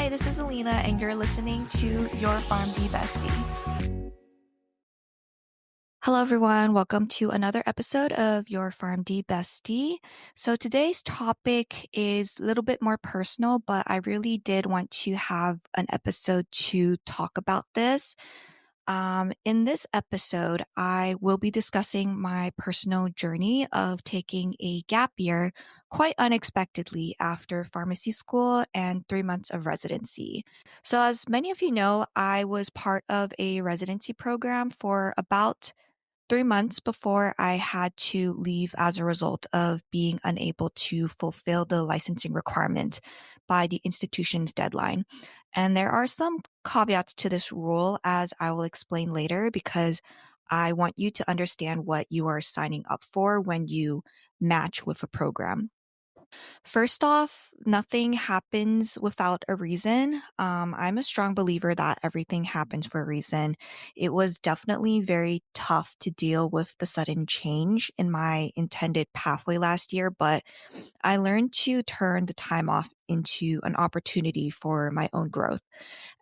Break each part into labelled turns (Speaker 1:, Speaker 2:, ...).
Speaker 1: Hi, this is Alina, and you're listening to Your PharmD Bestie. Hello, everyone. Welcome to another episode of Your PharmD Bestie. So today's topic is a little bit more personal, but I really did want to have an episode to talk about this. In this episode, I will be discussing my personal journey of taking a gap year quite unexpectedly after pharmacy school and 3 months of residency. So, as many of you know, I was part of a residency program for about 3 months before I had to leave as a result of being unable to fulfill the licensing requirement by the institution's deadline. And there are some caveats to this rule, as I will explain later, because I want you to understand what you are signing up for when you match with a program. First off, nothing happens without a reason. I'm a strong believer that everything happens for a reason. It was definitely very tough to deal with the sudden change in my intended pathway last year, but I learned to turn the time off into an opportunity for my own growth.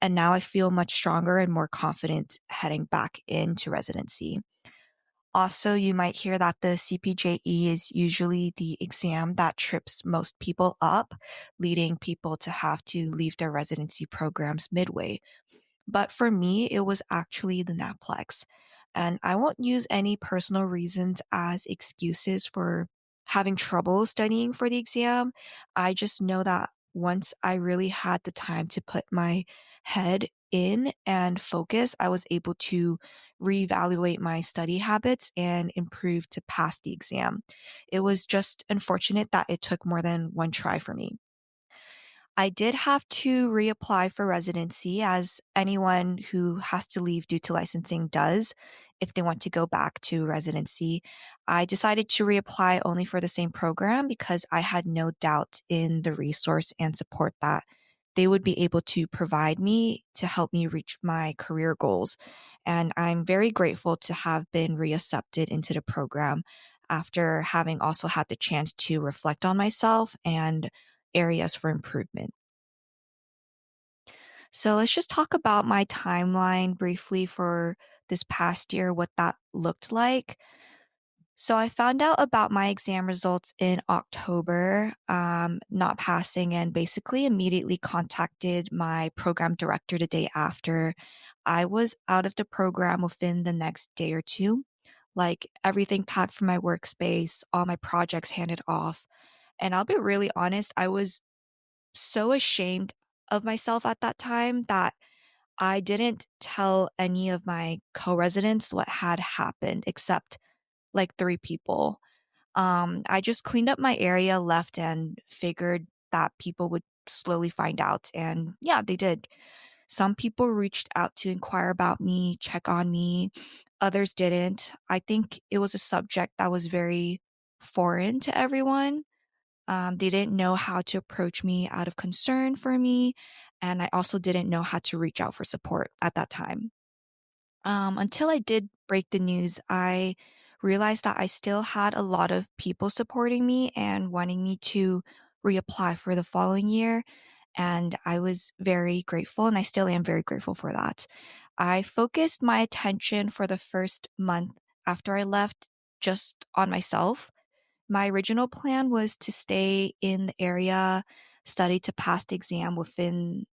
Speaker 1: And now I feel much stronger and more confident heading back into residency. Also, you might hear that the CPJE is usually the exam that trips most people up, leading people to have to leave their residency programs midway. But for me, it was actually the NAPLEX. And I won't use any personal reasons as excuses for having trouble studying for the exam. I just know that once I really had the time to put my head in and focus, I was able to reevaluate my study habits and improve to pass the exam. It was just unfortunate that it took more than one try for me. I did have to reapply for residency, as anyone who has to leave due to licensing does if they want to go back to residency. I decided to reapply only for the same program because I had no doubt in the resource and support that they would be able to provide me to help me reach my career goals. And I'm very grateful to have been reaccepted into the program after having also had the chance to reflect on myself and areas for improvement. So let's just talk about my timeline briefly for this past year, what that looked like. So I found out about my exam results in October, not passing, and basically immediately contacted my program director the day after. I was out of the program within the next day or two, like everything packed from my workspace, all my projects handed off. And I'll be really honest, I was so ashamed of myself at that time that I didn't tell any of my co-residents what had happened except like three people. I just cleaned up my area, left, and figured that people would slowly find out. And yeah, they did. Some people reached out to inquire about me, check on me. Others didn't. I think it was a subject that was very foreign to everyone. They didn't know how to approach me out of concern for me. And I also didn't know how to reach out for support at that time. Until I did break the news, I realized that I still had a lot of people supporting me and wanting me to reapply for the following year. And I was very grateful, and I still am very grateful for that. I focused my attention for the first month after I left just on myself. My original plan was to stay in the area, study to pass the exam within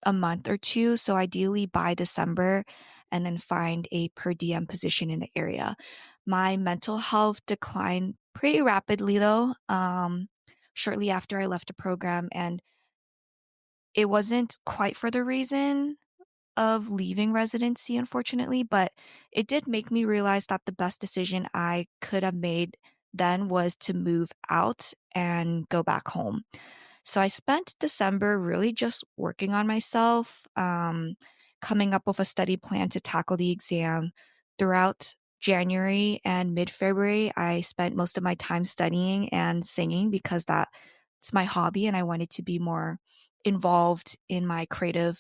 Speaker 1: a month or two. So ideally by December, and then find a per diem position in the area. My mental health declined pretty rapidly though, shortly after I left the program. And it wasn't quite for the reason of leaving residency, unfortunately, but it did make me realize that the best decision I could have made then was to move out and go back home. So I spent December really just working on myself, coming up with a study plan to tackle the exam. Throughout January and mid February, I spent most of my time studying and singing because that's my hobby and I wanted to be more involved in my creative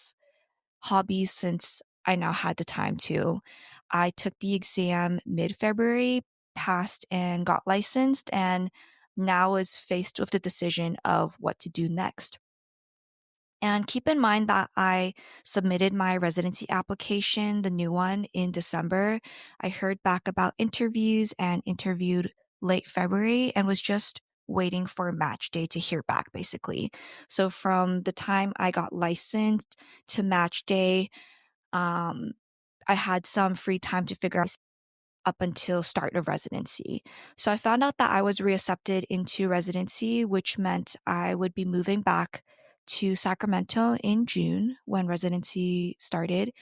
Speaker 1: hobbies since I now had the time to. I took the exam mid February, passed and got licensed, and now is faced with the decision of what to do next. And keep in mind that I submitted my residency application, the new one, in December. I heard back about interviews and interviewed late February and was just waiting for match day to hear back, basically. So from the time I got licensed to match day, um, I had some free time to figure out up until start of residency. So I found out that I was reaccepted into residency, which meant I would be moving back to Sacramento in June when residency started.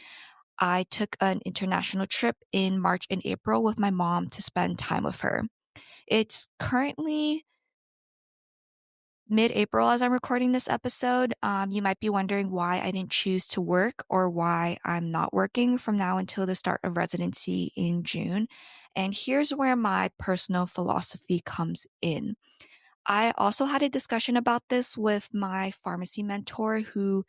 Speaker 1: I took an international trip in March and April with my mom to spend time with her. It's currently mid-April as I'm recording this episode. You might be wondering why I didn't choose to work or why I'm not working from now until the start of residency in June. And here's where my personal philosophy comes in. I also had a discussion about this with my pharmacy mentor who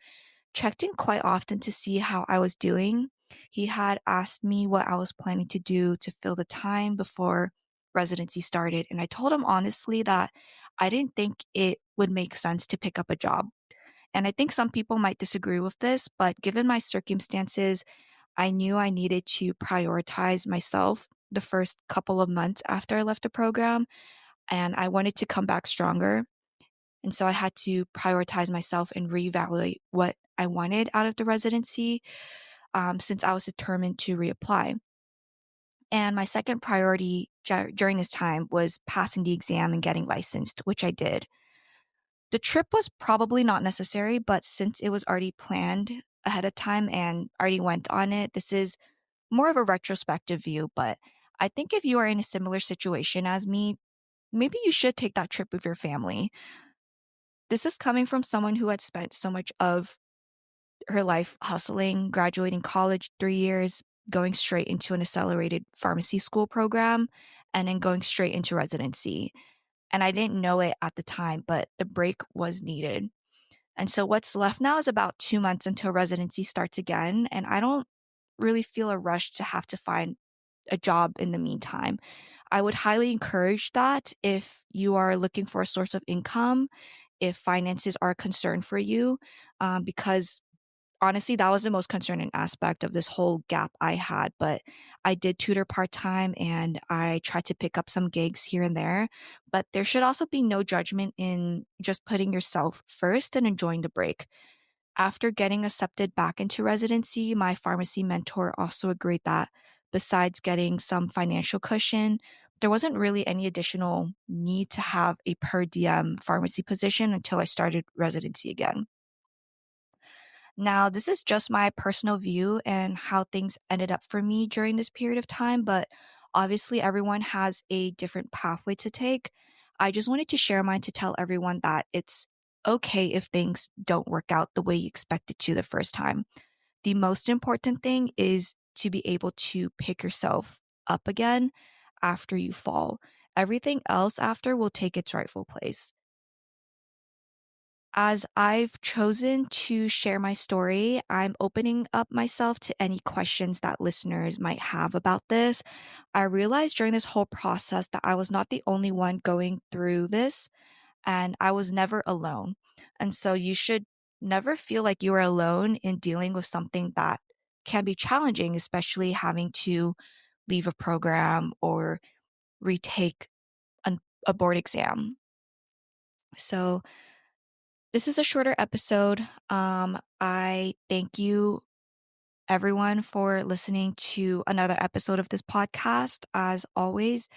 Speaker 1: checked in quite often to see how I was doing. He had asked me what I was planning to do to fill the time before residency started, and I told him honestly that I didn't think it would make sense to pick up a job. And I think some people might disagree with this, but given my circumstances, I knew I needed to prioritize myself the first couple of months after I left the program, and I wanted to come back stronger. And so I had to prioritize myself and reevaluate what I wanted out of the residency since I was determined to reapply. And my second priority during this time was passing the exam and getting licensed, which I did. The trip was probably not necessary, but since it was already planned ahead of time and already went on it, this is more of a retrospective view. But I think if you are in a similar situation as me, maybe you should take that trip with your family. This is coming from someone who had spent so much of her life hustling, graduating college 3 years, going straight into an accelerated pharmacy school program, and then going straight into residency. And I didn't know it at the time, but the break was needed. And so what's left now is about 2 months until residency starts again. And I don't really feel a rush to have to find a job in the meantime. I would highly encourage that if you are looking for a source of income, if finances are a concern for you, because honestly, that was the most concerning aspect of this whole gap I had. But I did tutor part time and I tried to pick up some gigs here and there. But there should also be no judgment in just putting yourself first and enjoying the break. After getting accepted back into residency, my pharmacy mentor also agreed that besides getting some financial cushion, there wasn't really any additional need to have a per diem pharmacy position until I started residency again. Now, this is just my personal view and how things ended up for me during this period of time, but obviously everyone has a different pathway to take. I just wanted to share mine to tell everyone that it's okay if things don't work out the way you expected to the first time. The most important thing is to be able to pick yourself up again after you fall. Everything else after will take its rightful place. As I've chosen to share my story, I'm opening up myself to any questions that listeners might have about this. I realized during this whole process that I was not the only one going through this, and I was never alone. And so you should never feel like you are alone in dealing with something that can be challenging, especially having to leave a program or retake a board exam. So, this is a shorter episode. I thank you, everyone, for listening to another episode of this podcast. As always,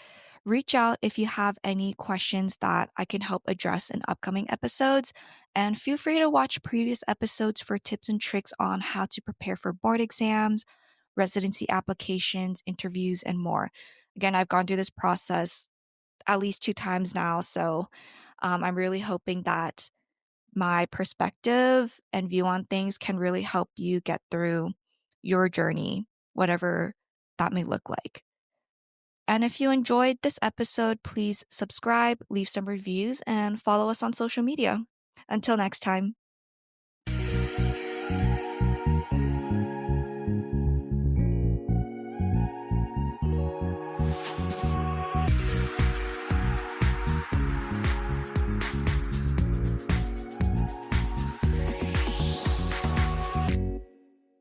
Speaker 1: reach out if you have any questions that I can help address in upcoming episodes. And feel free to watch previous episodes for tips and tricks on how to prepare for board exams, residency applications, interviews, and more. Again, I've gone through this process at least 2 times now. So I'm really hoping that my perspective and view on things can really help you get through your journey, whatever that may look like. And if you enjoyed this episode, please subscribe, leave some reviews, and follow us on social media. Until next time.